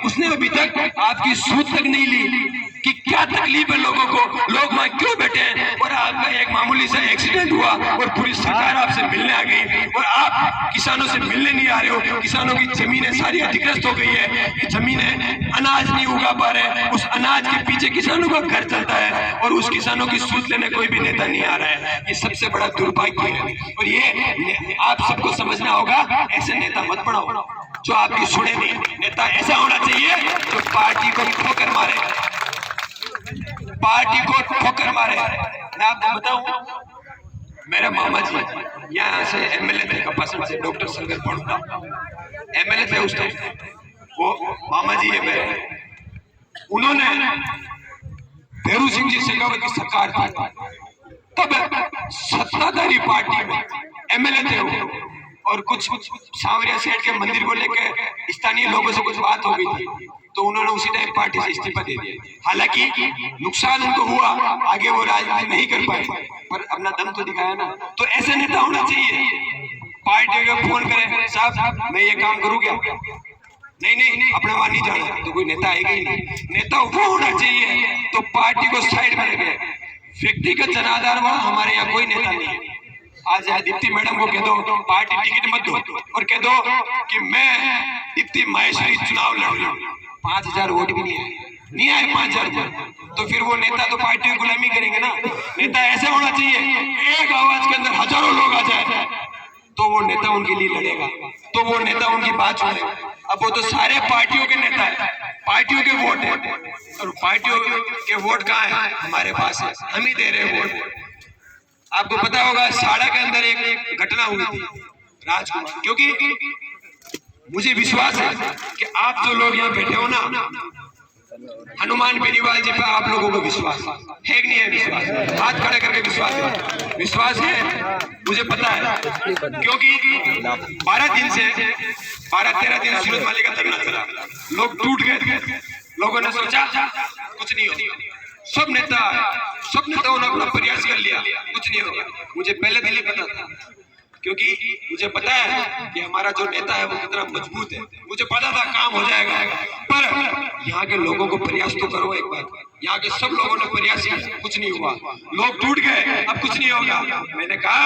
उसने अभी तक आपकी सूद तक नहीं ली कि क्या तकलीफ है लोगों को, लोग वहां क्यों बैठे हैं, और आपका एक मामूली सा एक्सीडेंट हुआ और पूरी सरकार आपसे मिलने आ गई और आप किसानों से मिलने नहीं आ रहे हो। किसानों की जमीनें सारी अधिग्रस्त हो गई है, जमीनें अनाज नहीं उगा पा रहे, उस अनाज के पीछे किसानों का घर चलता है और उस किसानों की सूद लेने कोई भी नेता नहीं आ रहा है। ये सबसे बड़ा दुर्भाग्य है और ये आप सबको समझना होगा। ऐसे नेता मत बनाओ जो आपकी सुने नहीं। नेता ऐसा होना चाहिए जो पार्टी को ठोकर मारे, पार्टी को ठोकर मारे। मैं आपको बताऊं, मेरे मामा जी यहाँ से एमएलए थे कपासन से, डॉक्टर शंकर पड़ता एमएलए थे उस टाइम, वो मामा जी है मेरे। उन्होंने भैरू सिंह जी शेखावत की सरकार थी, तब सत्ताधारी पार्टी में एमएलए थे वो, और कुछ सांवरिया सेठ के मंदिर को लेकर स्थानीय लोगों से कुछ बात हो गई थी, तो उन्होंने उसी टाइम पार्टी से इस्तीफा दे दिया। हालांकि नुकसान उनको हुआ, आगे वो राजनीति नहीं कर पाए, पर अपना दम तो दिखाया ना। तो ऐसे नेता होना चाहिए। पार्टी को फोन करें, साहब मैं ये काम करूँ क्या? नहीं अपने वहां नहीं जाना, तो कोई नेता आएगा ही नहीं। नेता वो होना चाहिए तो पार्टी को साइड में रखे, व्यक्तिगत जनाधार वहां हमारे यहाँ कोई नेता नहीं है। आज दीप्ति मैडम को कह दो पार्टी टिकट मत दो और कह दो कि मैं दीप्ति माहेश्वरी चुनाव लड़ रही हूँ, 5000 वोट भी नहीं आए 5000 वोट, तो फिर वो नेता तो पार्टी की गुलामी करेंगे ना। नेता ऐसे होना चाहिए एक आवाज के अंदर हजारों लोग आ जाए तो वो नेता उनके लिए लड़ेगा, तो वो नेता उनकी बात सुनेगा। अब वो तो सारे पार्टियों के नेता है, पार्टियों के वोट है, और पार्टियों के वोट कहाँ है? हमारे पास है, हम ही दे रहे हैं वोट। आपको पता होगा साड़ा के अंदर एक घटना हुई थी राजकुमार, क्योंकि मुझे विश्वास है कि आप जो लोग यहाँ बैठे हो ना, हनुमान बेनीवाल जी पे आप लोगों को विश्वास है कि नहीं है? विश्वास, हाथ खड़े करके विश्वास है। मुझे पता है क्योंकि 12-13 दिन सूरज माली का धरना चला, लोग टूट गए, लोगों ने सोचा कुछ नहीं होगा, सब नेताओं ने अपना प्रयास कर लिया, कुछ नहीं होगा। मुझे पहले नहीं पता था, क्योंकि मुझे पता है कि हमारा जो नेता है वो कितना मजबूत है, मुझे पता था काम हो जाएगा। पर यहाँ के लोगों को प्रयास तो करो एक बार, यहाँ के सब लोगों ने प्रयास किया, कुछ नहीं हुआ, लोग टूट गए, अब कुछ नहीं होगा। मैंने कहा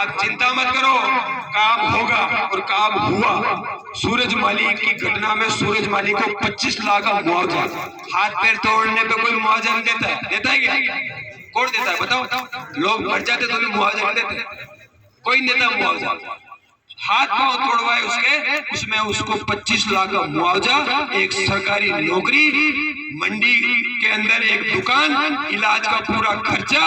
आप चिंता मत करो, काम होगा, और काम हुआ। सूरज माली की घटना में सूरज माली को 25 लाख का मुआवजा, हाथ पैर तोड़ने पे कोई मुआवजा नहीं देता है क्या? कौन देता है बताओ? लोग मर जाते तो भी मुआवजा नहीं देते, कोई नेता मुआवजा, हाथ पांव तोड़वाए उसमें उसको 25 लाख का मुआवजा, एक सरकारी नौकरी, मंडी के अंदर एक दुकान, इलाज का पूरा खर्चा,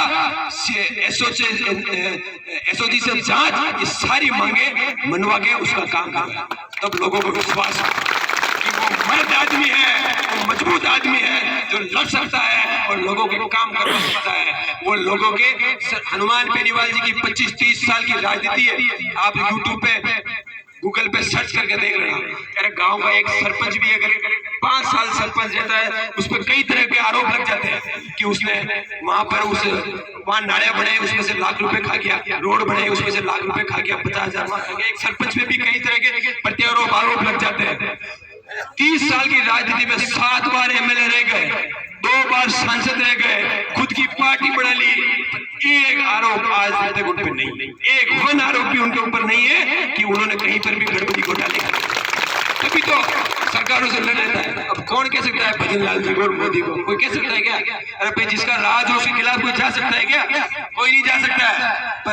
एसओजी से जांच, ये सारी मांगे मनवा के उसका काम करवाया। तब लोगों को विश्वास कि वो मर्द आदमी है, वो मजबूत आदमी है जो लड़ सकता है और लोगों के काम करवा सकता है। वो लोगों के हनुमान बेनीवाल जी की 25-30 साल की राजनीति है। आप यूट्यूब पे गूगल पे सर्च करके देख रहे हैं, अरे गांव का एक सरपंच भी अगर 5 साल सरपंच रहता है, उस पर कई तरह के आरोप लग जाते हैं कि उसने वहां पर वहां नाले बने उसमें से लाख रुपए खा गया, रोड बने उसमें से लाख रुपए खा गया, 50,000 खा गया। एक सरपंच में भी कई तरह के प्रत्यारोप आरोप लग जाते हैं। 30 साल की राजनीति में 7 बार एमएलए रह गए, 2 बार सांसद रह गए, खुद की पार्टी बना ली, एक आरोप आज तक उन पर नहीं, एक आरोप भी उनके ऊपर नहीं है कि उन्होंने कहीं पर भी गड़बड़ी घोटाले किया। तभी तो सरकारों से लड़ लेता है। अब कौन कह सकता है भजन लाल जी को और मोदी को? कोई कह सकता है क्या? अरे भाई जिसका राज हो उसके खिलाफ कोई जा सकता है क्या? कोई नहीं जा सकता है।